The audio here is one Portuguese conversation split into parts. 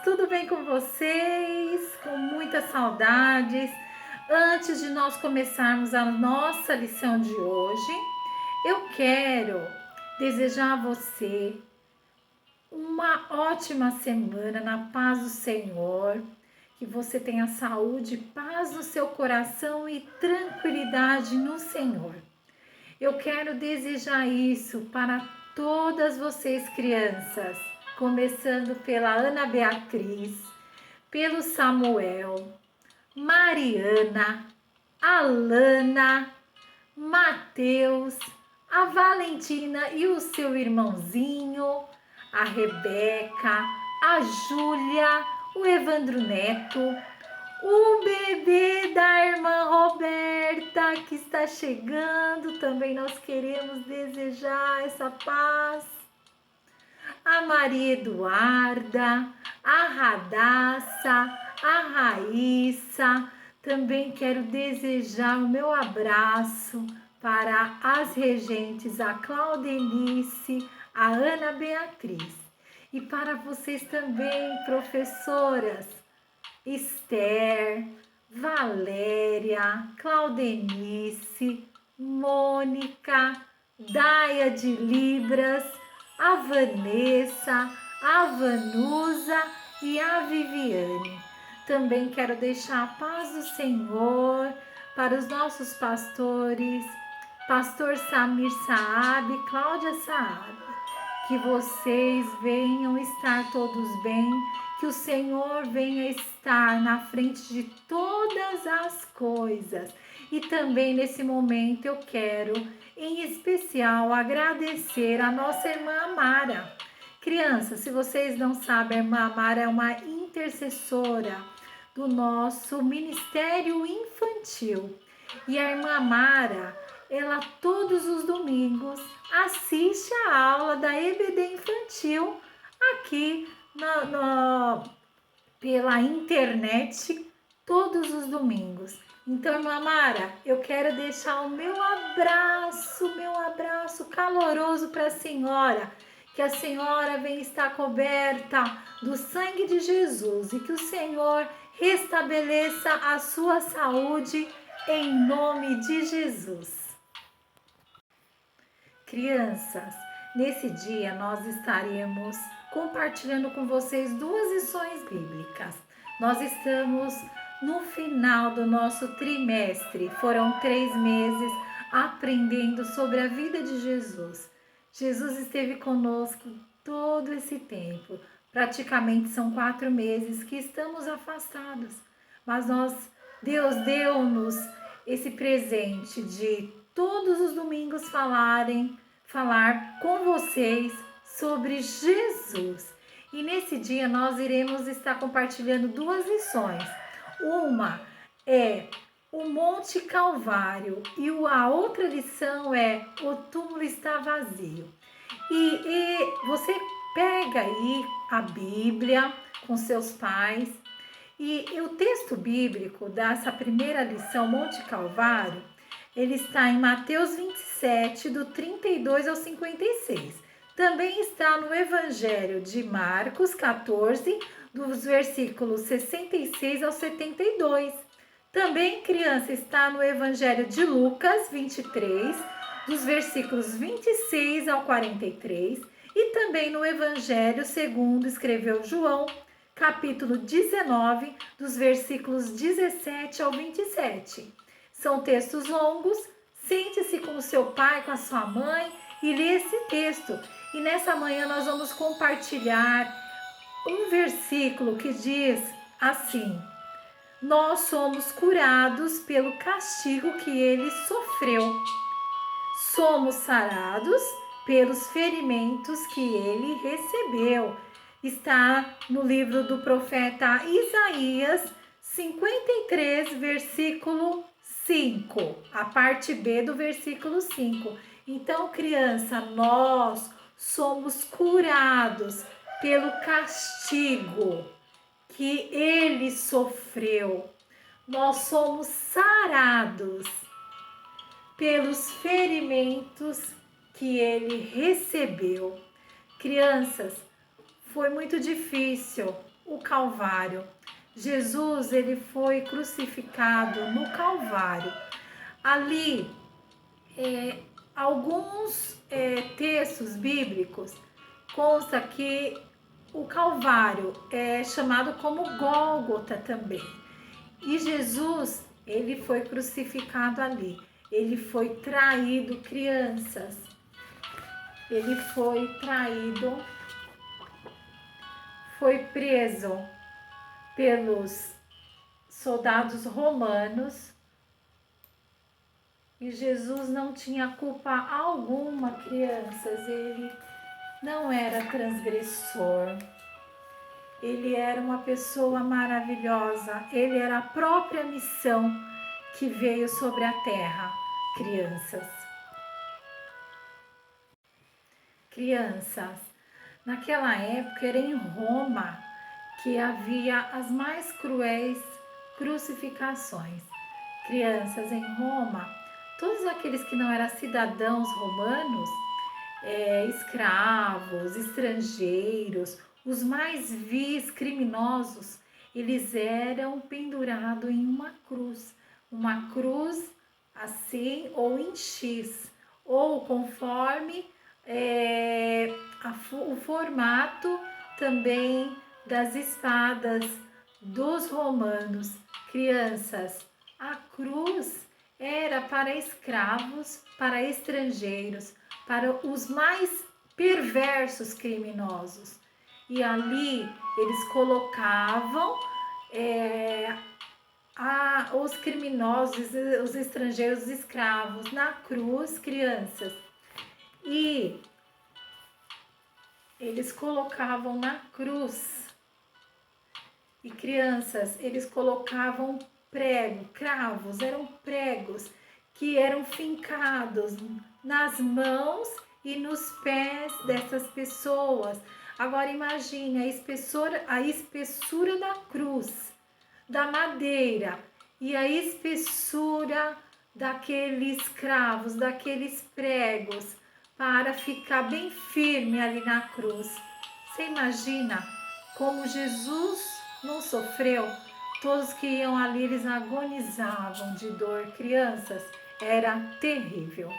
tudo bem com vocês? Com muitas saudades. Antes de nós começarmos a nossa lição de hoje, eu quero desejar a você uma ótima semana na paz do Senhor, que você tenha saúde, paz no seu coração e tranquilidade no Senhor. Eu quero desejar isso para todas vocês, crianças, começando pela Ana Beatriz, pelo Samuel, Mariana, Alana, Mateus, a Valentina e o seu irmãozinho, a Rebeca, a Júlia, o Evandro Neto, o bebê da irmã Roberta que está chegando, também nós queremos desejar essa paz. A Maria Eduarda, a Radassa, a Raíssa, também quero desejar o meu abraço para as regentes, a Claudenice, a Ana Beatriz. E para vocês também, professoras, Esther, Valéria, Claudenice, Mônica, Daia de Libras, a Vanessa, a Vanusa e a Viviane. Também quero deixar a paz do Senhor para os nossos pastores, pastor Samir Saab e Cláudia Saab. Que vocês venham estar todos bem, que o Senhor venha estar na frente de todas as coisas. E também nesse momento eu quero, em especial, agradecer a nossa irmã Amara. Crianças, se vocês não sabem, a irmã Amara é uma intercessora do nosso Ministério Infantil. E a irmã Amara, ela todos os domingos assiste a aula da EBD Infantil aqui pela internet todos os domingos. Então, irmã Mara, eu quero deixar o meu abraço caloroso para a senhora, que a senhora venha estar coberta do sangue de Jesus e que o Senhor restabeleça a sua saúde em nome de Jesus. Crianças, nesse dia nós estaremos compartilhando com vocês duas lições bíblicas. Nós estamos no final do nosso trimestre, foram 3 meses aprendendo sobre a vida de Jesus. Jesus esteve conosco todo esse tempo, praticamente são 4 meses que estamos afastados, mas Deus deu-nos esse presente de todos os domingos falar com vocês sobre Jesus. E nesse dia nós iremos estar compartilhando duas lições. Uma é o Monte Calvário e a outra lição é o túmulo está vazio. E você pega aí a Bíblia com seus pais e o texto bíblico dessa primeira lição, Monte Calvário, ele está em Mateus 27, do 32 ao 56. Também está no Evangelho de Marcos 14, dos versículos 66 ao 72. Também, criança, está no Evangelho de Lucas 23, dos versículos 26 ao 43. E também no Evangelho segundo escreveu João, capítulo 19, dos versículos 17 ao 27. São textos longos, sente-se com o seu pai, com a sua mãe e lê esse texto. E nessa manhã nós vamos compartilhar um versículo que diz assim: nós somos curados pelo castigo que ele sofreu. Somos sarados pelos ferimentos que ele recebeu. Está no livro do profeta Isaías 53, versículo 5, a parte B do versículo 5. Então, criança, nós somos curados pelo castigo que ele sofreu. Nós somos sarados pelos ferimentos que ele recebeu. Crianças, foi muito difícil o Calvário. Jesus, ele foi crucificado no Calvário. Ali, alguns textos bíblicos consta que o Calvário é chamado como Gólgota também. E Jesus, ele foi crucificado ali. Ele foi traído, crianças. Ele foi traído, foi preso pelos soldados romanos. E Jesus não tinha culpa alguma, crianças. Ele não era transgressor. Ele era uma pessoa maravilhosa. Ele era a própria missão que veio sobre a terra, crianças. Crianças, naquela época era em Roma que havia as mais cruéis crucificações. Crianças, em Roma, todos aqueles que não eram cidadãos romanos, escravos, estrangeiros, os mais vis criminosos, eles eram pendurados em uma cruz assim ou em X, ou conforme o formato também das espadas dos romanos. Crianças, a cruz era para escravos, para estrangeiros, para os mais perversos criminosos. E ali eles colocavam os criminosos, os estrangeiros, os escravos na cruz, crianças. E eles colocavam na cruz. E crianças, eles colocavam cravos, eram pregos que eram fincados nas mãos e nos pés dessas pessoas. Agora imagine a espessura da cruz, da madeira, e a espessura daqueles cravos, daqueles pregos, para ficar bem firme ali na cruz. Você imagina como Jesus não sofreu? Todos que iam ali, eles agonizavam de dor. Crianças, era terrível.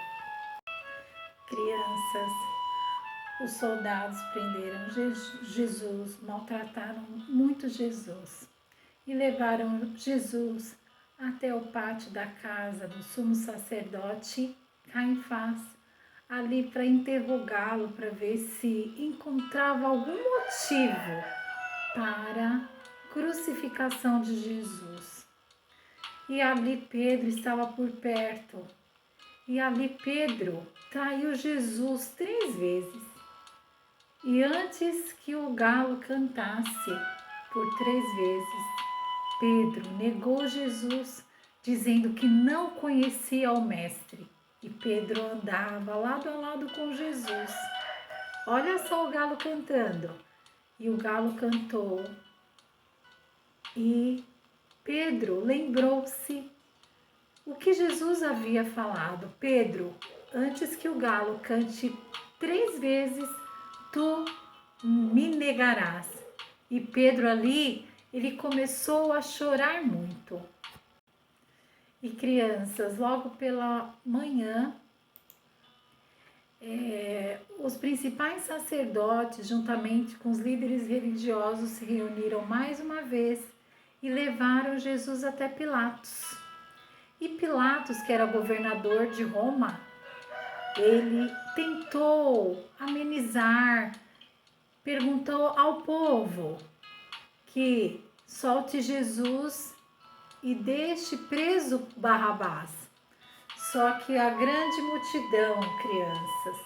Crianças, os soldados prenderam Jesus, maltrataram muito Jesus e levaram Jesus até o pátio da casa do sumo sacerdote Caifás, ali para interrogá-lo, para ver se encontrava algum motivo para a crucificação de Jesus. E ali Pedro estava por perto. E ali Pedro traiu Jesus 3 vezes. E antes que o galo cantasse por 3 vezes, Pedro negou Jesus, dizendo que não conhecia o Mestre. E Pedro andava lado a lado com Jesus. Olha só o galo cantando. E o galo cantou. E Pedro lembrou-se o que Jesus havia falado. Pedro, antes que o galo cante 3 vezes, tu me negarás. E Pedro ali, ele começou a chorar muito. E crianças, logo pela manhã, os principais sacerdotes, juntamente com os líderes religiosos, se reuniram mais uma vez e levaram Jesus até Pilatos. E Pilatos, que era governador de Roma, ele tentou amenizar, perguntou ao povo que solte Jesus e deixe preso Barrabás. Só que a grande multidão, crianças,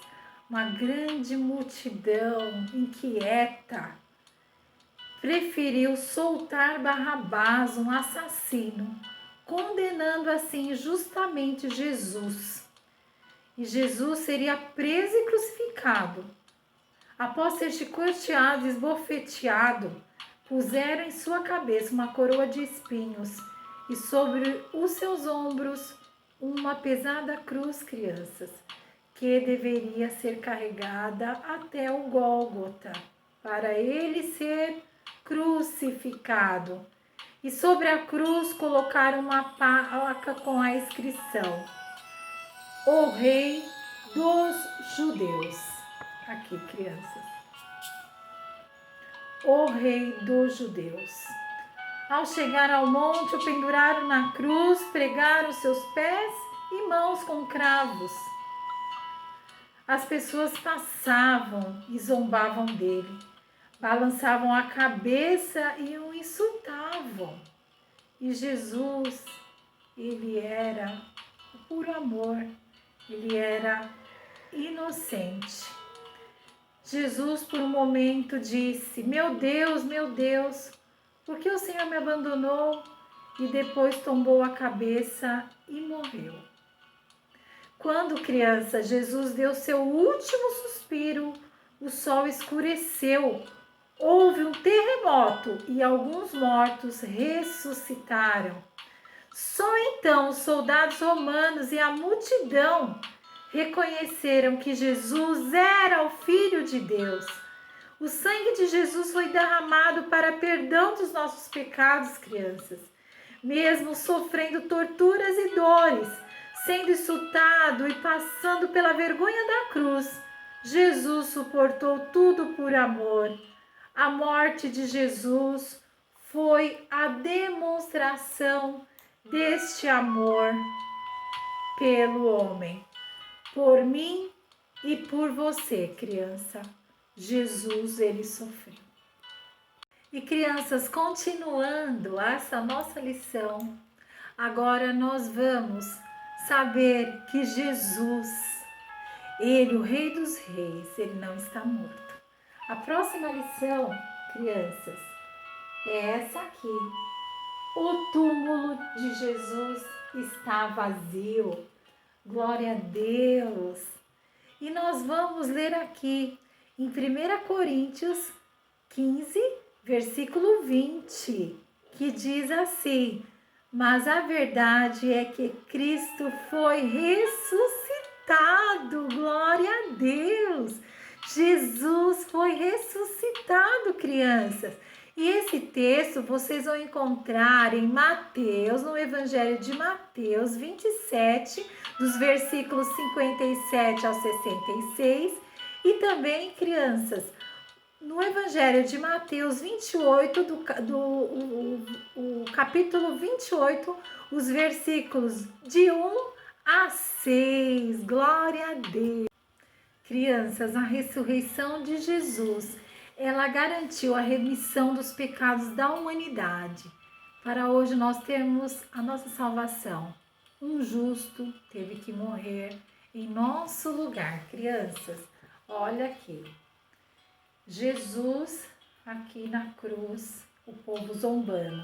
uma grande multidão inquieta, preferiu soltar Barrabás, um assassino, condenando assim justamente Jesus. E Jesus seria preso e crucificado. Após ser chicoteado e esbofeteado, puseram em sua cabeça uma coroa de espinhos e sobre os seus ombros uma pesada cruz, crianças, que deveria ser carregada até o Gólgota, para ele ser crucificado. E sobre a cruz colocaram uma placa com a inscrição: O Rei dos Judeus. Aqui, crianças. O Rei dos Judeus. Ao chegar ao monte, o penduraram na cruz, pregaram seus pés e mãos com cravos. As pessoas passavam e zombavam dele, balançavam a cabeça e o insultavam. E Jesus, ele era o puro amor, ele era inocente. Jesus, por um momento, disse: meu Deus, por que o Senhor me abandonou? E depois tombou a cabeça e morreu. Quando criança, Jesus deu seu último suspiro, o sol escureceu, houve um terremoto e alguns mortos ressuscitaram. Só então os soldados romanos e a multidão reconheceram que Jesus era o Filho de Deus. O sangue de Jesus foi derramado para perdão dos nossos pecados, crianças. Mesmo sofrendo torturas e dores, sendo insultado e passando pela vergonha da cruz, Jesus suportou tudo por amor. A morte de Jesus foi a demonstração deste amor pelo homem. Por mim e por você, criança. Jesus, ele sofreu. E crianças, continuando essa nossa lição, agora nós vamos saber que Jesus, ele, o Rei dos Reis, ele não está morto. A próxima lição, crianças, é essa aqui. O túmulo de Jesus está vazio. Glória a Deus. E nós vamos ler aqui em 1 Coríntios 15, versículo 20, que diz assim: mas a verdade é que Cristo foi ressuscitado. Glória a Deus. Jesus foi ressuscitado, crianças. E esse texto vocês vão encontrar em Mateus, no Evangelho de Mateus 27, dos versículos 57 ao 66. E também, crianças, no Evangelho de Mateus 28, o capítulo 28, os versículos de 1 a 6. Glória a Deus. Crianças, a ressurreição de Jesus, ela garantiu a remissão dos pecados da humanidade. Para hoje nós termos a nossa salvação. Um justo teve que morrer em nosso lugar. Crianças, olha aqui. Jesus aqui na cruz, o povo zombando.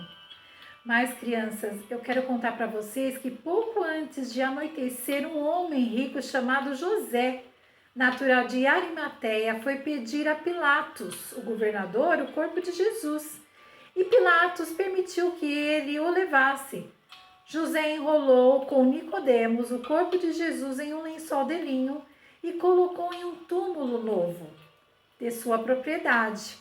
Mas, crianças, eu quero contar para vocês que pouco antes de anoitecer, um homem rico chamado José, natural de Arimateia, foi pedir a Pilatos, o governador, o corpo de Jesus. E Pilatos permitiu que ele o levasse. José enrolou com Nicodemos o corpo de Jesus em um lençol de linho e colocou em um túmulo novo de sua propriedade.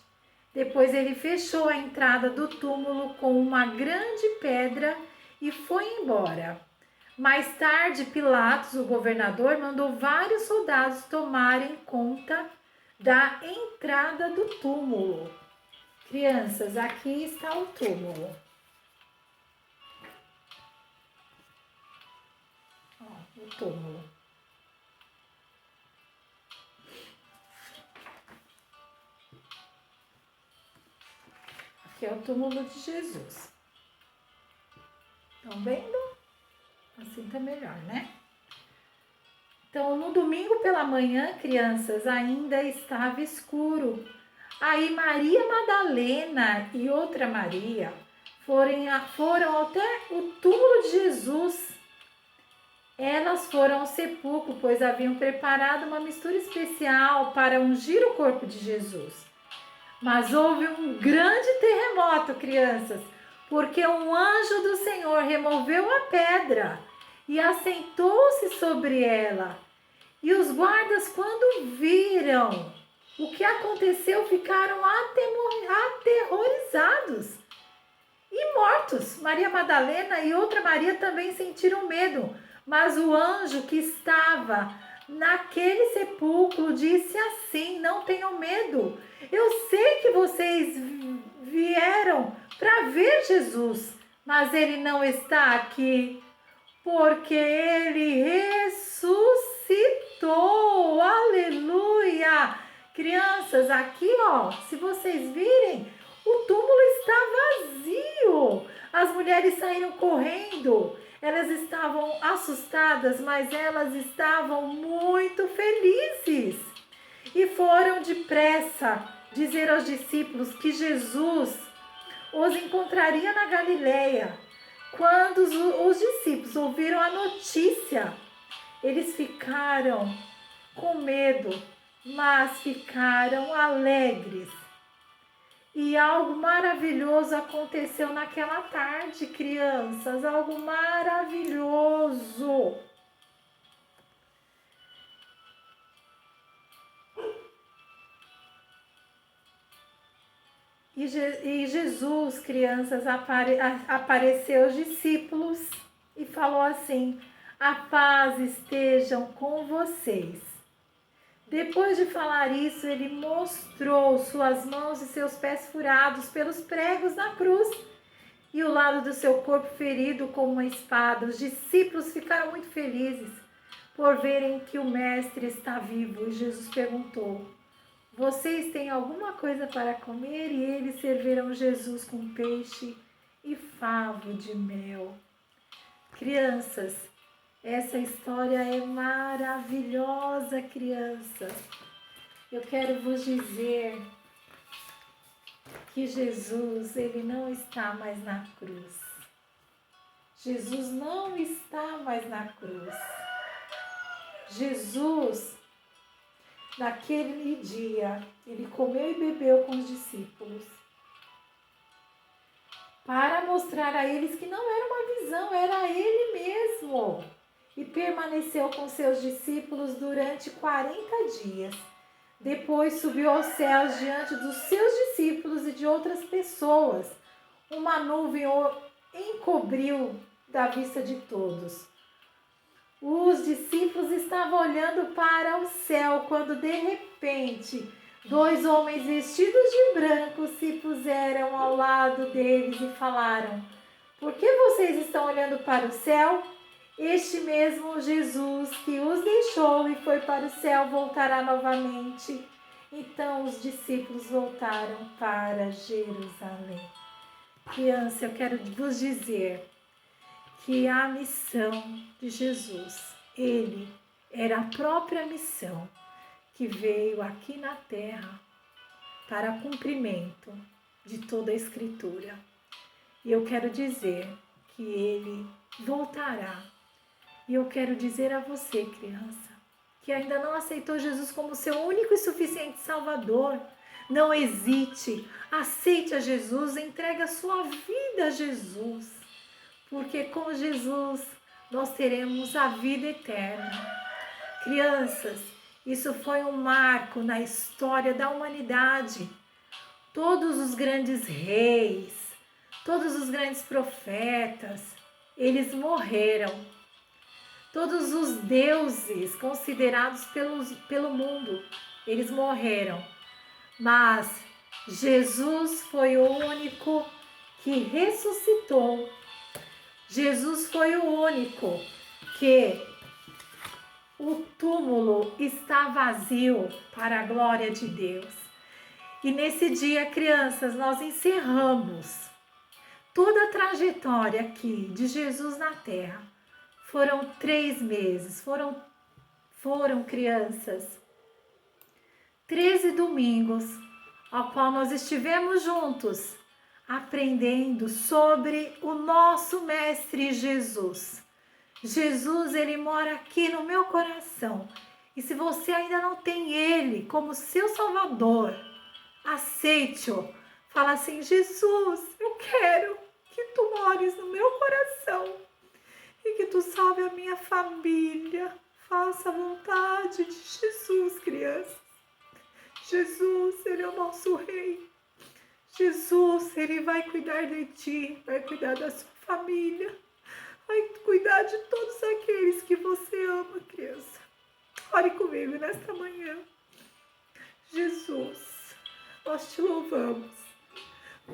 Depois ele fechou a entrada do túmulo com uma grande pedra e foi embora. Mais tarde, Pilatos, o governador, mandou vários soldados tomarem conta da entrada do túmulo. Crianças, aqui está o túmulo. Ó, o túmulo. Aqui é o túmulo de Jesus. Estão vendo? Assim tá melhor, né? Então, no domingo pela manhã, crianças, ainda estava escuro. Aí Maria Madalena e outra Maria foram até o túmulo de Jesus. Elas foram ao sepulcro, pois haviam preparado uma mistura especial para ungir o corpo de Jesus. Mas houve um grande terremoto, crianças, porque um anjo do Senhor removeu a pedra e assentou-se sobre ela. E os guardas, quando viram o que aconteceu, ficaram aterrorizados. paralisados e mortos. Maria Madalena e outra Maria também sentiram medo, mas o anjo que estava naquele sepulcro disse assim: não tenham medo, eu sei que vocês vieram para ver Jesus, mas ele não está aqui, porque ele ressuscitou. Aleluia! Crianças, aqui ó, se vocês virem, o túmulo está vazio. As mulheres saíram correndo. Elas estavam assustadas, mas elas estavam muito felizes. E foram depressa dizer aos discípulos que Jesus os encontraria na Galileia. Quando os discípulos ouviram a notícia, eles ficaram com medo, mas ficaram alegres. E algo maravilhoso aconteceu naquela tarde, crianças, algo maravilhoso. E Jesus, crianças, apareceu aos discípulos e falou assim: a paz estejam com vocês. Depois de falar isso, ele mostrou suas mãos e seus pés furados pelos pregos na cruz e o lado do seu corpo ferido com uma espada. Os discípulos ficaram muito felizes por verem que o mestre está vivo. E Jesus perguntou: vocês têm alguma coisa para comer? E eles serviram Jesus com peixe e favo de mel. Crianças, essa história é maravilhosa, crianças. Eu quero vos dizer que Jesus, ele não está mais na cruz. Jesus não está mais na cruz. Jesus, naquele dia, ele comeu e bebeu com os discípulos para mostrar a eles que não era uma visão, era ele mesmo. E permaneceu com seus discípulos durante 40 dias. Depois subiu aos céus diante dos seus discípulos e de outras pessoas. Uma nuvem o encobriu da vista de todos. Os discípulos estavam olhando para o céu quando de repente 2 homens vestidos de branco se puseram ao lado deles e falaram: por que vocês estão olhando para o céu? Este mesmo Jesus que os deixou e foi para o céu voltará novamente. Então os discípulos voltaram para Jerusalém. Criança, eu quero vos dizer que a missão de Jesus, ele era a própria missão que veio aqui na terra para cumprimento de toda a Escritura. E eu quero dizer que ele voltará. E eu quero dizer a você, criança, que ainda não aceitou Jesus como seu único e suficiente Salvador, não hesite, aceite a Jesus, entregue a sua vida a Jesus, porque com Jesus nós teremos a vida eterna. Crianças, isso foi um marco na história da humanidade. Todos os grandes reis, todos os grandes profetas, eles morreram. Todos os deuses considerados pelo mundo, eles morreram. Mas Jesus foi o único que ressuscitou. Jesus foi o único que o túmulo está vazio para a glória de Deus. E nesse dia, crianças, nós encerramos toda a trajetória aqui de Jesus na terra. Foram 3 meses, foram crianças, 13 domingos, ao qual nós estivemos juntos, aprendendo sobre o nosso Mestre Jesus. Jesus, ele mora aqui no meu coração. E se você ainda não tem ele como seu Salvador, aceite-o. Fala assim: Jesus, eu quero que tu mores no meu coração. E que tu salve a minha família. Faça a vontade de Jesus, criança. Jesus, ele é o nosso rei. Jesus, Ele vai cuidar de ti, vai cuidar da sua família, vai cuidar de todos aqueles que você ama, criança. Ore comigo nesta manhã. Jesus, nós te louvamos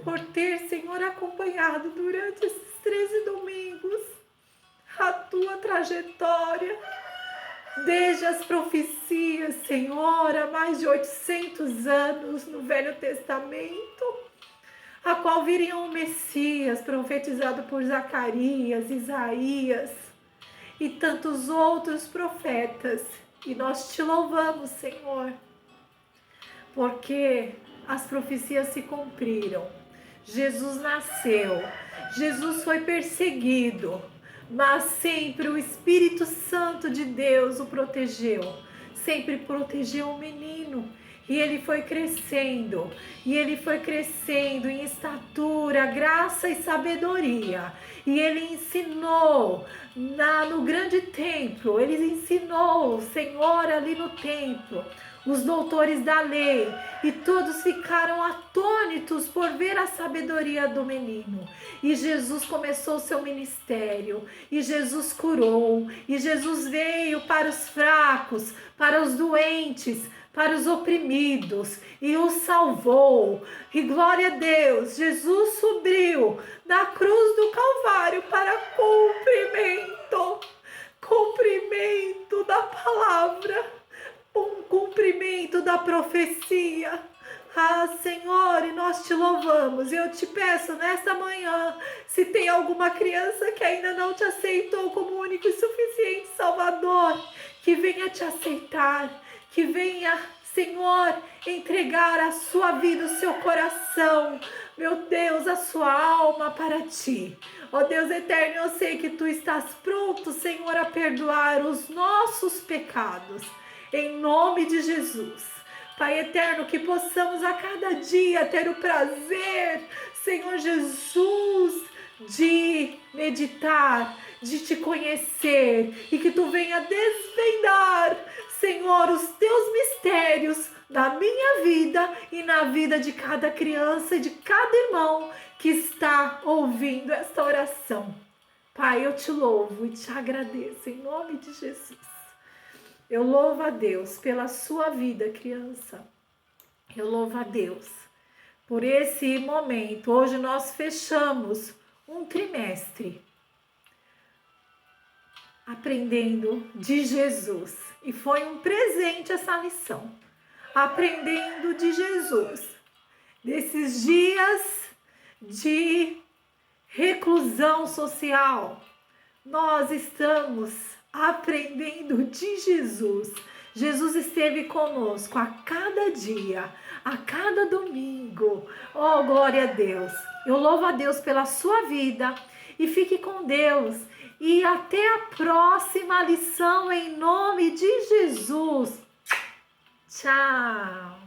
por ter, Senhor, acompanhado durante esses 13 domingos a tua trajetória, desde as profecias, Senhor, há mais de 800 anos no Velho Testamento, a qual viria o Messias, profetizado por Zacarias, Isaías e tantos outros profetas. E nós te louvamos, Senhor, porque as profecias se cumpriram. Jesus nasceu, Jesus foi perseguido, mas sempre o Espírito Santo de Deus o protegeu, sempre protegeu o menino. E ele foi crescendo, em estatura, graça e sabedoria. E ele ensinou no grande templo, ele ensinou, Senhor, ali no templo, os doutores da lei, e todos ficaram atônitos por ver a sabedoria do menino. E Jesus começou seu ministério, e Jesus curou, e Jesus veio para os fracos, para os doentes, para os oprimidos, e os salvou. E glória a Deus, Jesus subiu da cruz do Calvário para cumprimento da palavra, cumprimento da profecia. Ah, Senhor, e nós te louvamos. E eu te peço nesta manhã, se tem alguma criança que ainda não te aceitou como único e suficiente Salvador, que venha te aceitar, que venha, Senhor, entregar a sua vida, o seu coração, meu Deus, a sua alma para ti. Ó Deus eterno, eu sei que tu estás pronto, Senhor, a perdoar os nossos pecados, em nome de Jesus. Pai eterno, que possamos a cada dia ter o prazer, Senhor Jesus, de meditar, de te conhecer, e que tu venha desvendar, Senhor, os teus mistérios na minha vida e na vida de cada criança e de cada irmão que está ouvindo esta oração. Pai, eu te louvo e te agradeço em nome de Jesus. Eu louvo a Deus pela sua vida, criança. Eu louvo a Deus por esse momento. Hoje nós fechamos um trimestre aprendendo de Jesus. E foi um presente essa lição. Aprendendo de Jesus. Desses dias de reclusão social, nós estamos aprendendo de Jesus. Jesus esteve conosco a cada dia, a cada domingo. Oh, glória a Deus. Eu louvo a Deus pela sua vida e fique com Deus. E até a próxima lição em nome de Jesus. Tchau.